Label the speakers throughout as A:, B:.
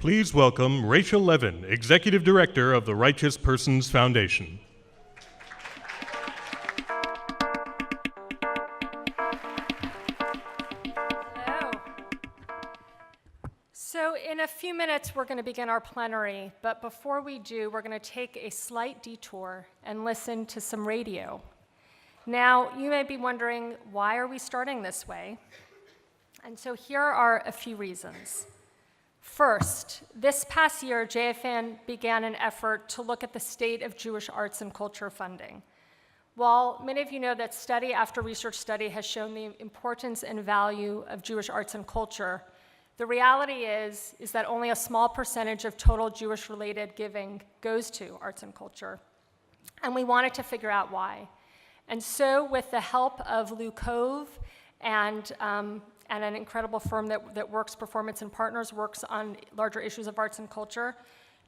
A: Please welcome Rachel Levin, Executive Director of the Righteous Persons Foundation.
B: Hello. So in a few minutes, we're going to begin our plenary, but before we do, we're going to take a slight detour and listen to some radio. Now, you may be wondering, why are we starting this way? And so here are a few reasons. First, this past year, JFN began an effort to look at the state of Jewish arts and culture funding. While many of you know that study after research study has shown the importance and value of Jewish arts and culture, the reality is that only a small percentage of total Jewish-related giving goes to arts and culture. And we wanted to figure out why. And so with the help of Lou Cove and an incredible firm that works, Performance and Partners, works on larger issues of arts and culture,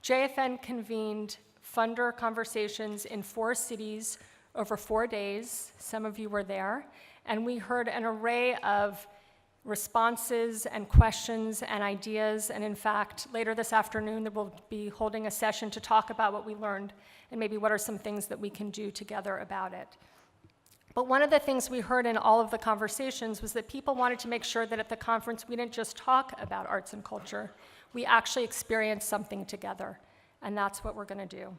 B: JFN convened funder conversations in 4 cities over 4 days. Some of you were there. And we heard an array of responses and questions and ideas. And in fact, later this afternoon, we'll be holding a session to talk about what we learned and maybe what are some things that we can do together about it. But one of the things we heard in all of the conversations was that people wanted to make sure that at the conference we didn't just talk about arts and culture, we actually experienced something together, and that's what we're going to do.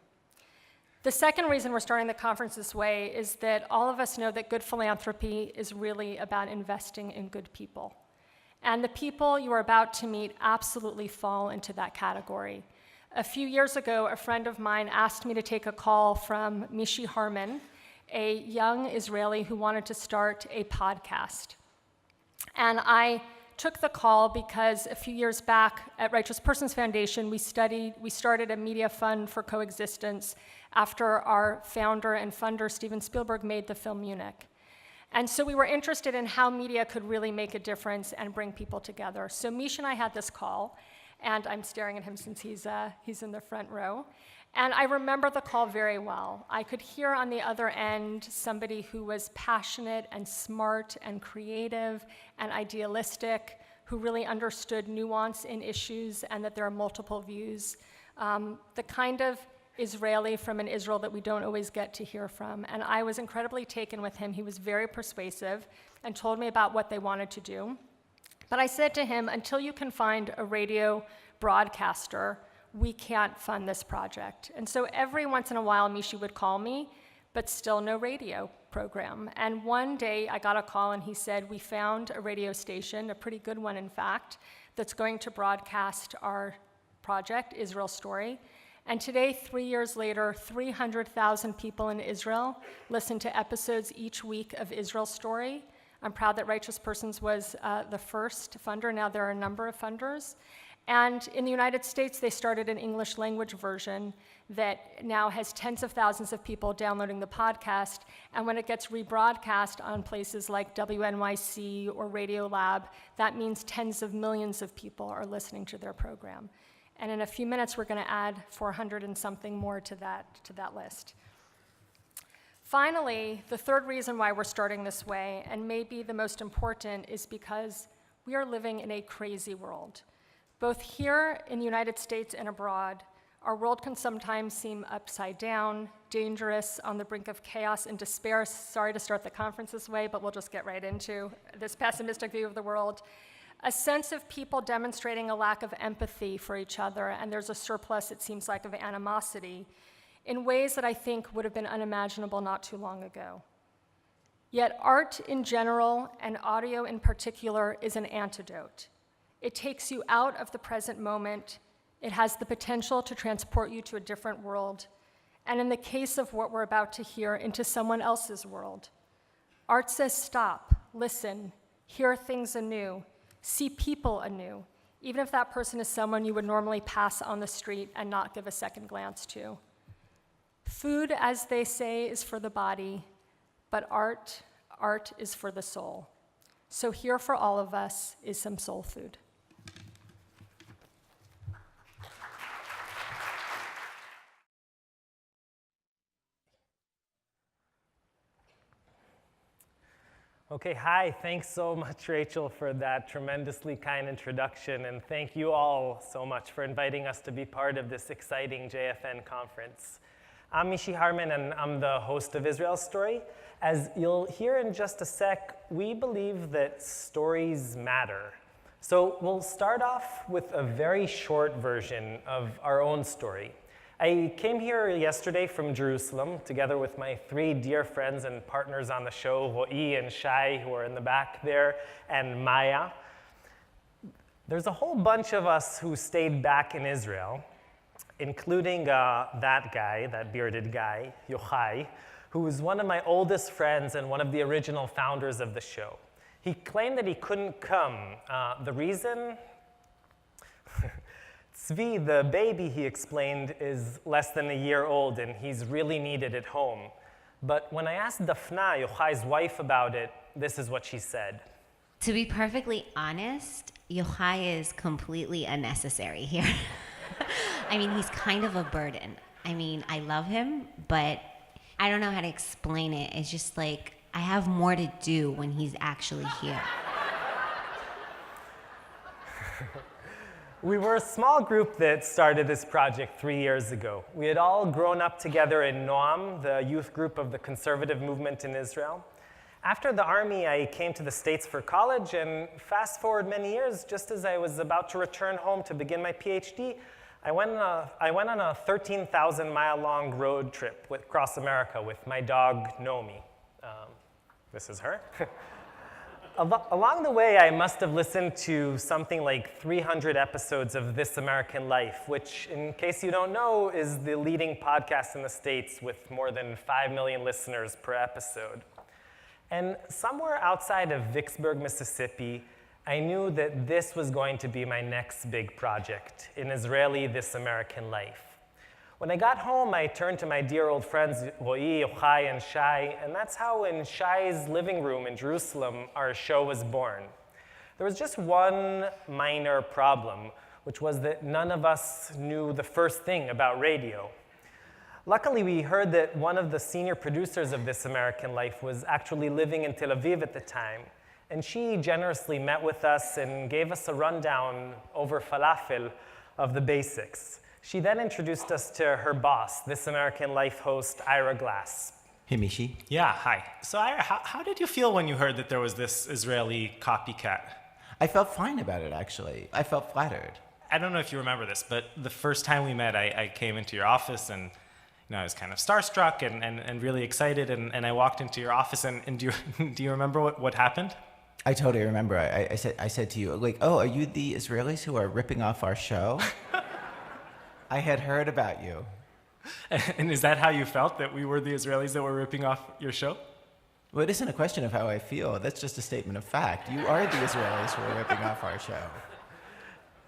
B: The second reason we're starting the conference this way is that all of us know that good philanthropy is really about investing in good people. And the people you are about to meet absolutely fall into that category. A few years ago, a friend of mine asked me to take a call from Mishi Harman, a young Israeli who wanted to start a podcast. And I took the call because a few years back at Righteous Persons Foundation, we started a media fund for coexistence after our founder and funder, Steven Spielberg, made the film Munich. And so we were interested in how media could really make a difference and bring people together. So Mish and I had this call, and I'm staring at him since he's in the front row. And I remember the call very well. I could hear on the other end somebody who was passionate and smart and creative and idealistic, who really understood nuance in issues and that there are multiple views. The kind of Israeli from an Israel that we don't always get to hear from. And I was incredibly taken with him. He was very persuasive and told me about what they wanted to do. But I said to him, until you can find a radio broadcaster, we can't fund this project. And so every once in a while, Mishi would call me, but still no radio program. And one day I got a call and he said, we found a radio station, a pretty good one in fact, that's going to broadcast our project, Israel Story. And today, 3 years later, 300,000 people in Israel listen to episodes each week of Israel Story. I'm proud that Righteous Persons was the first funder. Now there are a number of funders. And in the United States, they started an English language version that now has tens of thousands of people downloading the podcast. And when it gets rebroadcast on places like WNYC or Radio Lab, that means tens of millions of people are listening to their program. And in a few minutes, we're going to add 400 and something more to that list. Finally, the third reason why we're starting this way, and maybe the most important, is because we are living in a crazy world. Both here in the United States and abroad, our world can sometimes seem upside down, dangerous, on the brink of chaos and despair. Sorry to start the conference this way, but we'll just get right into this pessimistic view of the world. A sense of people demonstrating a lack of empathy for each other, and there's a surplus, it seems like, of animosity in ways that I think would have been unimaginable not too long ago. Yet art in general, and audio in particular, is an antidote. It takes you out of the present moment. It has the potential to transport you to a different world, and in the case of what we're about to hear, into someone else's world. Art says stop, listen, hear things anew, see people anew, even if that person is someone you would normally pass on the street and not give a second glance to. Food, as they say, is for the body, but art is for the soul. So here for all of us is some soul food.
C: Okay, hi. Thanks so much, Rachel, for that tremendously kind introduction, and thank you all so much for inviting us to be part of this exciting JFN conference. I'm Mishi Harman, and I'm the host of Israel Story. As you'll hear in just a sec, we believe that stories matter. So we'll start off with a very short version of our own story. I came here yesterday from Jerusalem together with my three dear friends and partners on the show, Ro'i and Shai, who are in the back there, and Maya. There's a whole bunch of us who stayed back in Israel, including that guy, that bearded guy, Yochai, who was one of my oldest friends and one of the original founders of the show. He claimed that he couldn't come. The reason? Tzvi, the baby, he explained, is less than a year old and he's really needed at home. But when I asked Dafna, Yochai's wife, about it, this is what she said.
D: To be perfectly honest, Yochai is completely unnecessary here. I mean, he's kind of a burden. I mean, I love him, but I don't know how to explain it. It's just like, I have more to do when he's actually here.
C: We were a small group that started this project 3 years ago. We had all grown up together in Noam, the youth group of the conservative movement in Israel. After the army, I came to the States for college, and fast forward many years, just as I was about to return home to begin my PhD, I went on a 13,000-mile-long road trip across America with my dog, Nomi. This is her. Along the way, I must have listened to something like 300 episodes of This American Life, which, in case you don't know, is the leading podcast in the States with more than 5 million listeners per episode. And somewhere outside of Vicksburg, Mississippi, I knew that this was going to be my next big project, an Israeli This American Life. When I got home, I turned to my dear old friends Ro'i, Yochai, and Shai, and that's how in Shai's living room in Jerusalem, our show was born. There was just one minor problem, which was that none of us knew the first thing about radio. Luckily, we heard that one of the senior producers of This American Life was actually living in Tel Aviv at the time, and she generously met with us and gave us a rundown over falafel of the basics. She then introduced us to her boss, This American Life host, Ira Glass.
E: Hey, Mishi.
F: Yeah, hi. So Ira, how did you feel when you heard that there was this Israeli copycat?
E: I felt fine about it, actually. I felt flattered.
F: I don't know if you remember this, but the first time we met, I came into your office and I was kind of starstruck and really excited, and I walked into your office, and do you remember what happened?
E: I totally remember. I said to you, like, oh, are you the Israelis who are ripping off our show? I had heard about you.
F: And is that how you felt, that we were the Israelis that were ripping off your show?
E: Well, it isn't a question of how I feel. That's just a statement of fact. You are the Israelis who are ripping off our show.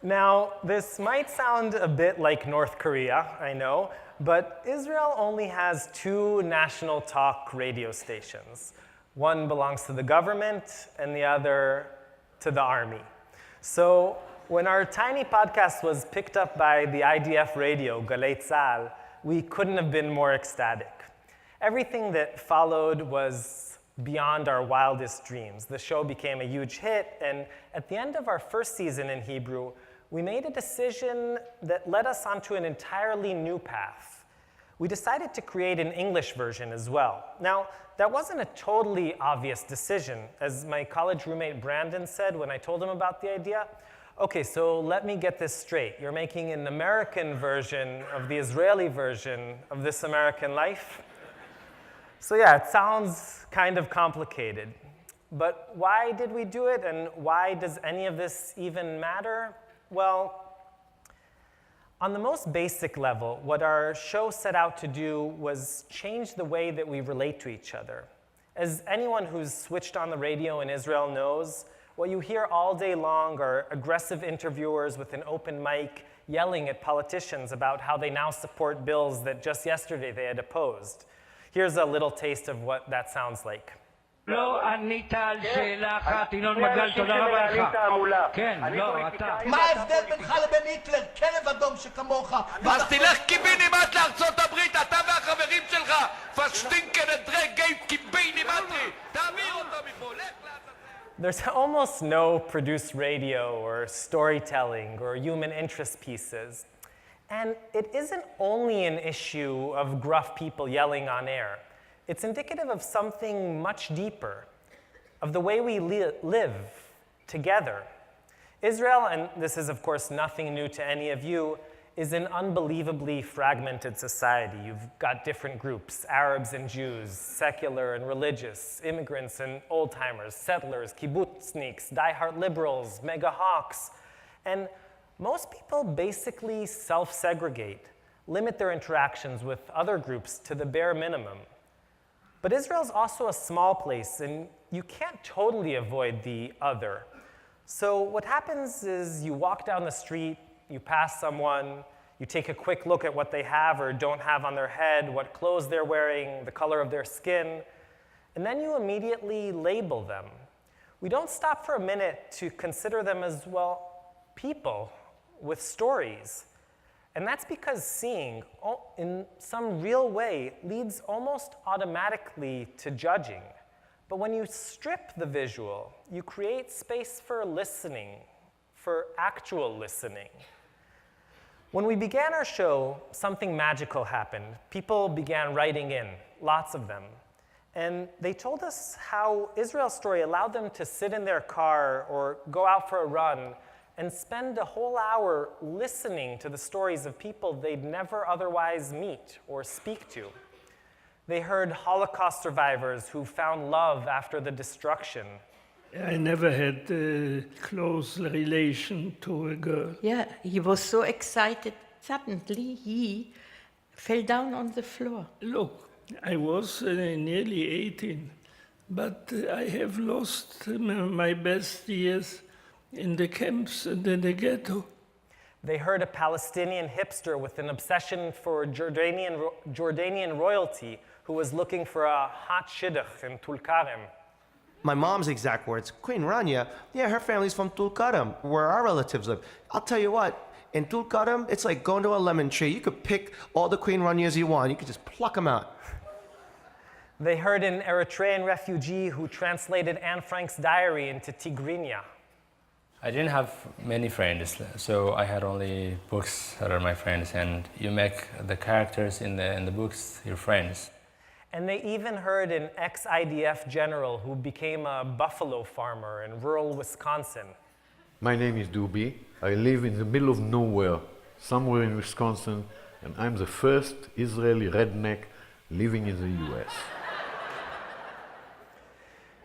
C: Now, this might sound a bit like North Korea, I know, but Israel only has 2 national talk radio stations. One belongs to the government and the other to the army. So when our tiny podcast was picked up by the IDF radio, Galei Tzahal, we couldn't have been more ecstatic. Everything that followed was beyond our wildest dreams. The show became a huge hit, and at the end of our first season in Hebrew, we made a decision that led us onto an entirely new path. We decided to create an English version as well. Now, that wasn't a totally obvious decision. As my college roommate Brandon said when I told him about the idea, okay, so let me get this straight. You're making an American version of the Israeli version of This American Life? So yeah, it sounds kind of complicated. But why did we do it, and why does any of this even matter? Well, on the most basic level, what our show set out to do was change the way that we relate to each other. As anyone who's switched on the radio in Israel knows, what you hear all day long are aggressive interviewers with an open mic yelling at politicians about how they now support bills that just yesterday they had opposed. Here's a little taste of what that sounds like.
G: לא ענית על שאלה אחת, ינון מגל, תודה רבה לך. כן, לא, אתה.
H: מה ההבדל בינך לבין היטלר, כלב אדום שכמוך?
G: אז תלך קיבינימט לארצות הברית, אתה והחברים שלך, פשטינקן דרג גייב קיבינימטרי, תעביר אותו מפה, לך.
C: There's almost no produced radio or storytelling or human interest pieces. And it isn't only an issue of gruff people yelling on air. It's indicative of something much deeper, of the way we live together. Israel, and this is of course nothing new to any of you, is an unbelievably fragmented society. You've got different groups, Arabs and Jews, secular and religious, immigrants and old-timers, settlers, kibbutzniks, diehard liberals, mega hawks. And most people basically self-segregate, limit their interactions with other groups to the bare minimum. But Israel's also a small place, and you can't totally avoid the other. So what happens is you walk down the street, you pass someone, you take a quick look at what they have or don't have on their head, what clothes they're wearing, the color of their skin, and then you immediately label them. We don't stop for a minute to consider them as, well, people with stories. And that's because seeing, in some real way, leads almost automatically to judging. But when you strip the visual, you create space for listening, for actual listening. When we began our show, something magical happened. People began writing in, lots of them. And they told us how Israel's story allowed them to sit in their car or go out for a run and spend a whole hour listening to the stories of people they'd never otherwise meet or speak to. They heard Holocaust survivors who found love after the destruction.
I: I never had a close relation to a girl.
J: Yeah, he was so excited. Suddenly, he fell down on the floor.
I: Look, I was nearly 18, but I have lost my best years in the camps and in the ghetto.
C: They heard a Palestinian hipster with an obsession for Jordanian royalty who was looking for a hot shidduch in Tulkarem.
K: My mom's exact words, Queen Rania, yeah, her family's from Tulkarem, where our relatives live. I'll tell you what, in Tulkarem, it's like going to a lemon tree. You could pick all the Queen Ranias you want. You could just pluck them out.
C: They heard an Eritrean refugee who translated Anne Frank's diary into Tigrinya.
L: I didn't have many friends, so I had only books that are my friends, and you make the characters in the books your friends.
C: And they even heard an ex-IDF general who became a buffalo farmer in rural Wisconsin.
M: My name is Dubi. I live in the middle of nowhere, somewhere in Wisconsin, and I'm the first Israeli redneck living in the US.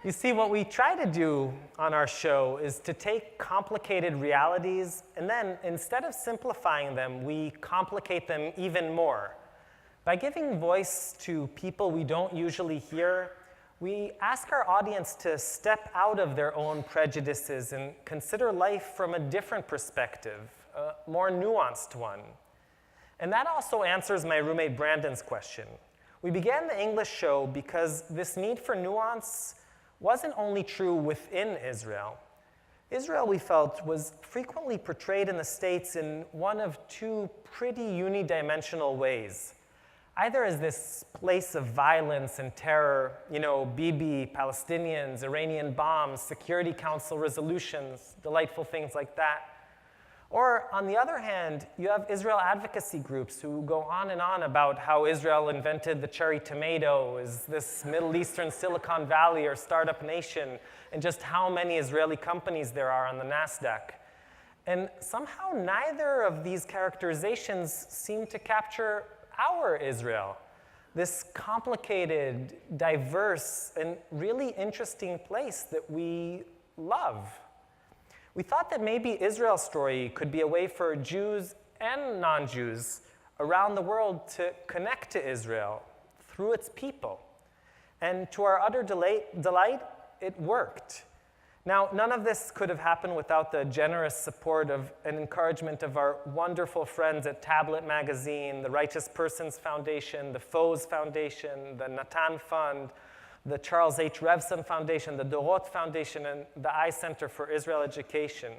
C: You see, what we try to do on our show is to take complicated realities, and then instead of simplifying them, we complicate them even more. By giving voice to people we don't usually hear, we ask our audience to step out of their own prejudices and consider life from a different perspective, a more nuanced one. And that also answers my roommate Brandon's question. We began the English show because this need for nuance wasn't only true within Israel. Israel, we felt, was frequently portrayed in the States in one of two pretty unidimensional ways. Either as this place of violence and terror, Bibi, Palestinians, Iranian bombs, Security Council resolutions, delightful things like that. Or on the other hand, you have Israel advocacy groups who go on and on about how Israel invented the cherry tomato, is this Middle Eastern Silicon Valley or startup nation, and just how many Israeli companies there are on the NASDAQ. And somehow neither of these characterizations seem to capture our Israel, this complicated, diverse, and really interesting place that we love. We thought that maybe Israel's story could be a way for Jews and non-Jews around the world to connect to Israel through its people. And to our utter delight, it worked. Now, none of this could have happened without the generous support and encouragement of our wonderful friends at Tablet Magazine, the Righteous Persons Foundation, the Foes Foundation, the Natan Fund, the Charles H. Revson Foundation, the Dorot Foundation, and the I Center for Israel Education.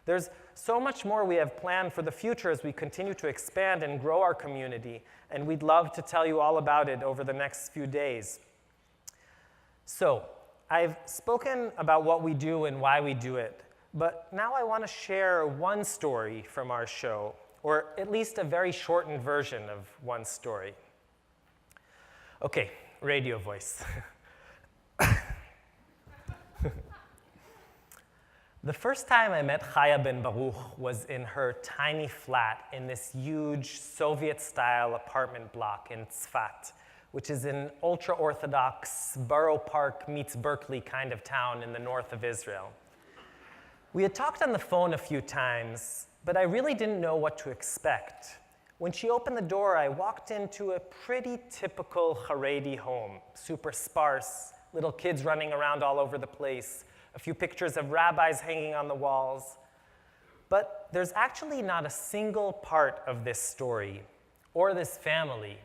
C: There's so much more we have planned for the future as we continue to expand and grow our community, and we'd love to tell you all about it over the next few days. So, I've spoken about what we do and why we do it, but now I want to share one story from our show, or at least a very shortened version of one story. Okay, radio voice. The first time I met Chaya Ben Baruch was in her tiny flat in this huge Soviet-style apartment block in Tzfat, which is an ultra-Orthodox Borough Park meets Berkeley kind of town in the north of Israel. We had talked on the phone a few times, but I really didn't know what to expect. When she opened the door, I walked into a pretty typical Haredi home, super sparse, little kids running around all over the place, a few pictures of rabbis hanging on the walls. But there's actually not a single part of this story, or this family,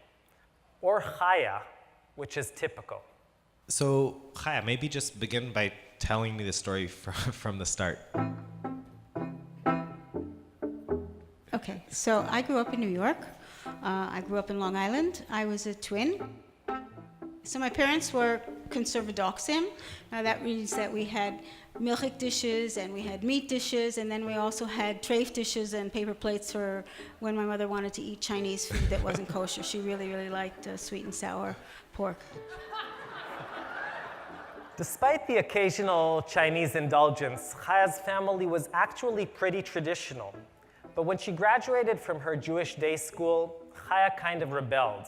C: or Chaya, which is typical.
F: So, Chaya, maybe just begin by telling me the story from the start.
N: Okay, so I grew up in New York. I grew up in Long Island. I was a twin. So my parents were conservadoxim. That means that we had milchik dishes and we had meat dishes, and then we also had treif dishes and paper plates for when my mother wanted to eat Chinese food that wasn't kosher. She really, really liked sweet and sour pork.
C: Despite the occasional Chinese indulgence, Chaya's family was actually pretty traditional. But when she graduated from her Jewish day school, Chaya kind of rebelled.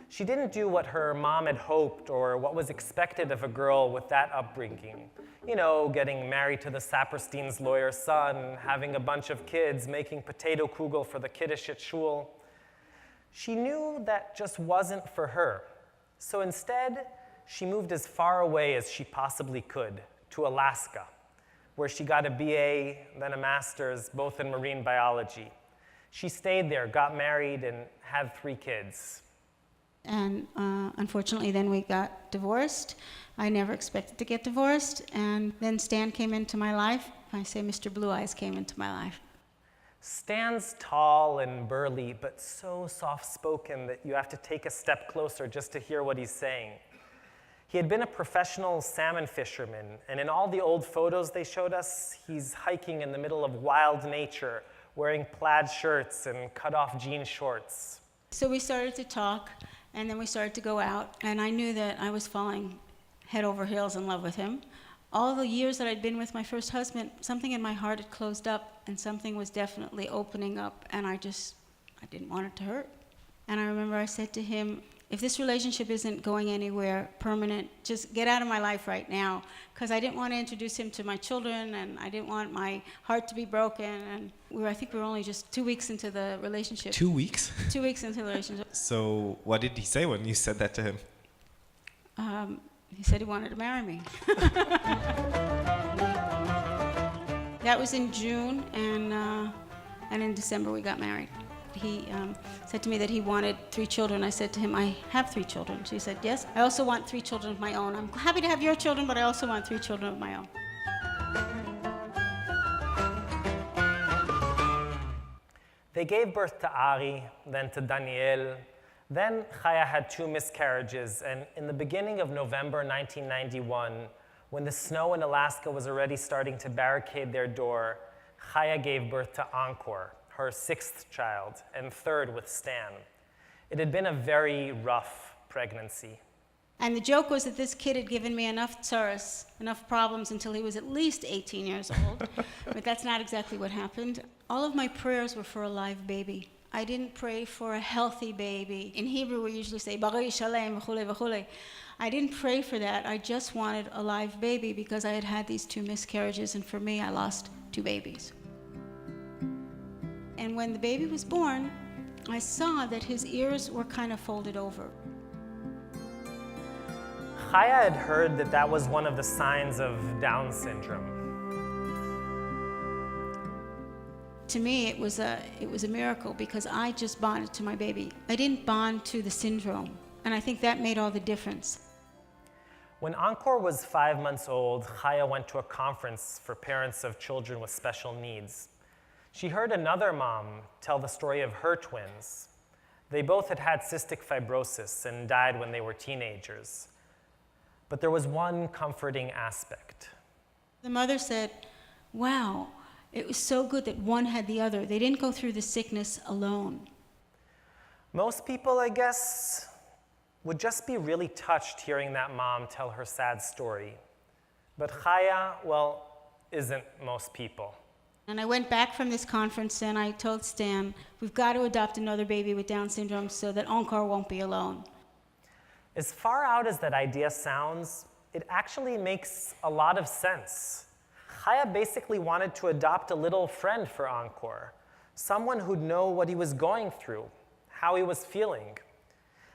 C: She didn't do what her mom had hoped or what was expected of a girl with that upbringing. You know, getting married to the Saperstein's lawyer's son, having a bunch of kids, making potato kugel for the kiddush at shul. She knew that just wasn't for her. So instead, she moved as far away as she possibly could, to Alaska, where she got a BA, then a master's, both in marine biology. She stayed there, got married, and had 3 kids.
N: And unfortunately, then we got divorced. I never expected to get divorced. And then Stan came into my life. I say Mr. Blue Eyes came into my life.
C: Stan's tall and burly, but so soft-spoken that you have to take a step closer just to hear what he's saying. He had been a professional salmon fisherman, and in all the old photos they showed us, he's hiking in the middle of wild nature, wearing plaid shirts and cut-off jean shorts.
N: So we started to talk, and then we started to go out, and I knew that I was falling head over heels in love with him. All the years that I'd been with my first husband, something in my heart had closed up, and something was definitely opening up, and I didn't want it to hurt. And I remember I said to him, if this relationship isn't going anywhere permanent, just get out of my life right now, because I didn't want to introduce him to my children, and I didn't want my heart to be broken. And I think we were only just 2 weeks into the relationship.
F: 2 weeks?
N: 2 weeks into the relationship.
F: So what did he say when you said that to him?
N: He said he wanted to marry me. That was in June, and in December we got married. He said to me that he wanted 3 children. I said to him, I have 3 children. She said, yes. I also want 3 children of my own. I'm happy to have your children, but I also want 3 children of my own.
C: They gave birth to Ari, then to Daniel. Then Chaya had 2 miscarriages, and in the beginning of November 1991, when the snow in Alaska was already starting to barricade their door, Chaya gave birth to Encore, her 6th child, and 3rd with Stan. It had been a very rough pregnancy.
N: And the joke was that this kid had given me enough tsaros, enough problems until he was at least 18 years old. But that's not exactly what happened. All of my prayers were for a live baby. I didn't pray for a healthy baby. In Hebrew, we usually say, Bari Shalem, v'chule, v'chule. I didn't pray for that. I just wanted a live baby because I had had these 2 miscarriages, and for me, I lost 2 babies. And when the baby was born, I saw that his ears were kind of folded over.
C: Chaya had heard that that was one of the signs of Down syndrome.
N: To me, it was a miracle because I just bonded to my baby. I didn't bond to the syndrome, and I think that made all the difference.
C: When Encore was 5 months old, Chaya went to a conference for parents of children with special needs. She heard another mom tell the story of her twins. They both had cystic fibrosis and died when they were teenagers. But there was one comforting aspect.
N: The mother said, wow, it was so good that one had the other. They didn't go through the sickness alone.
C: Most people, I guess, would just be really touched hearing that mom tell her sad story. But Chaya, well, isn't most people.
N: And I went back from this conference and I told Stan, we've got to adopt another baby with Down syndrome so that Encore won't be alone.
C: As far out as that idea sounds, it actually makes a lot of sense. Chaya basically wanted to adopt a little friend for Encore, someone who'd know what he was going through, how he was feeling.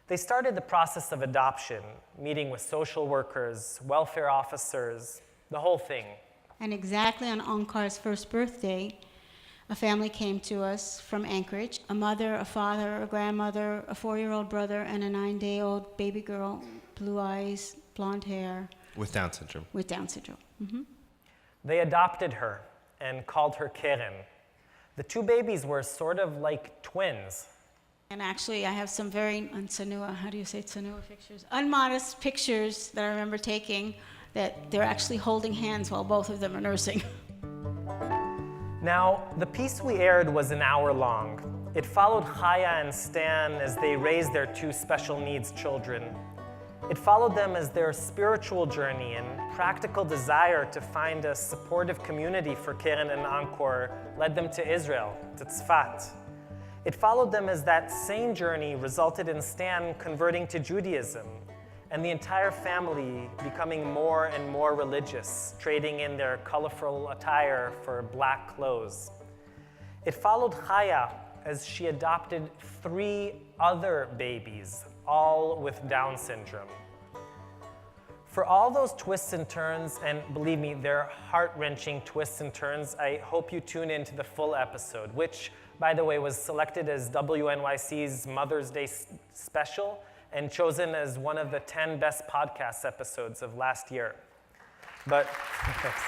C: They started the process of adoption, meeting with social workers, welfare officers, the whole thing.
N: And exactly on Encore's first birthday, a family came to us from Anchorage, a mother, a father, a grandmother, a 4-year-old brother, and a 9-day-old baby girl, blue eyes, blonde hair.
O: With Down syndrome.
N: With Down syndrome. Mm-hmm.
C: They adopted her and called her Keren. The two babies were sort of like twins.
N: And actually, I have some very tsanua, how do you say tsanua pictures? Unmodest pictures that I remember taking that they're actually holding hands while both of them are nursing.
C: Now, the piece we aired was an hour long. It followed Chaya and Stan as they raised their two special needs children. It followed them as their spiritual journey and practical desire to find a supportive community for Keren and Encore led them to Israel, to Tzfat. It followed them as that same journey resulted in Stan converting to Judaism and the entire family becoming more and more religious, trading in their colorful attire for black clothes. It followed Chaya as she adopted 3 other babies, all with Down syndrome. For all those twists and turns, and believe me, they're heart-wrenching twists and turns, I hope you tune in to the full episode, which, by the way, was selected as WNYC's Mother's Day special and chosen as one of the 10 best podcast episodes of last year. But, thanks.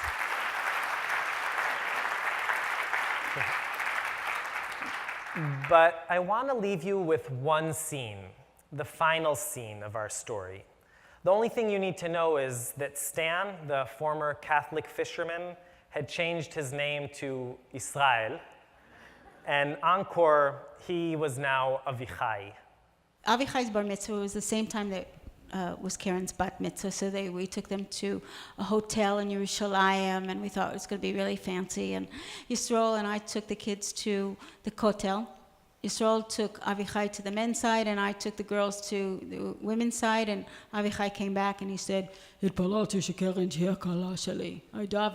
C: But I want to leave you with one scene, the final scene of our story. The only thing you need to know is that Stan, the former Catholic fisherman, had changed his name to Israel, and Encore, he was now Avichai.
N: Avichai's bar mitzvah was the same time that was Karen's bat mitzvah, so we took them to a hotel in Yerushalayim, and we thought it was going to be really fancy. And Yisrael and I took the kids to the kotel. Yisrael took Avichai to the men's side, and I took the girls to the women's side, and Avichai came back and he said, I davened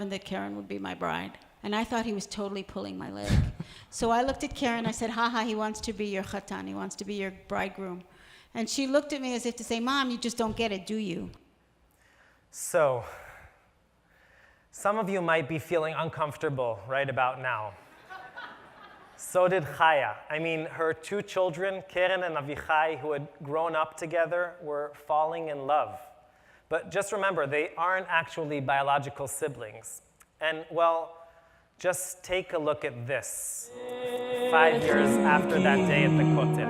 N: that Karen would be my bride. And I thought he was totally pulling my leg. So I looked at Karen, I said, haha, he wants to be your chatan, he wants to be your bridegroom. And she looked at me as if to say, Mom, you just don't get it, do you?
C: So, some of you might be feeling uncomfortable right about now. So did Chaya. I mean, her 2 children, Keren and Avichai, who had grown up together, were falling in love. But just remember, they aren't actually biological siblings. And, well, just take a look at this. 5 years after that day at the Kotel.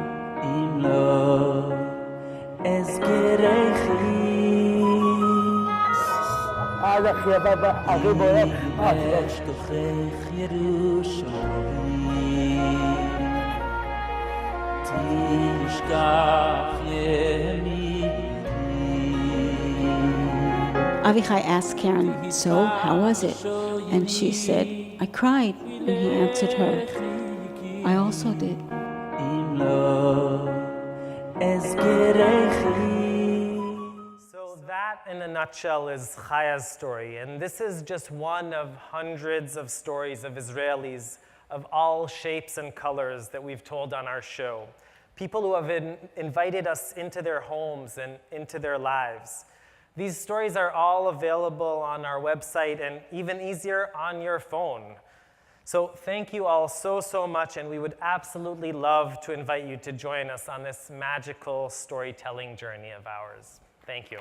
N: Avichai asked Karen, so how was it? And she said, I cried. And he answered her, I also did.
C: So that, in a nutshell, is Chaya's story. And this is just one of hundreds of stories of Israelis of all shapes and colors that we've told on our show. People who have invited us into their homes and into their lives. These stories are all available on our website and even easier on your phone. So thank you all so much, and we would absolutely love to invite you to join us on this magical storytelling journey of ours. Thank you.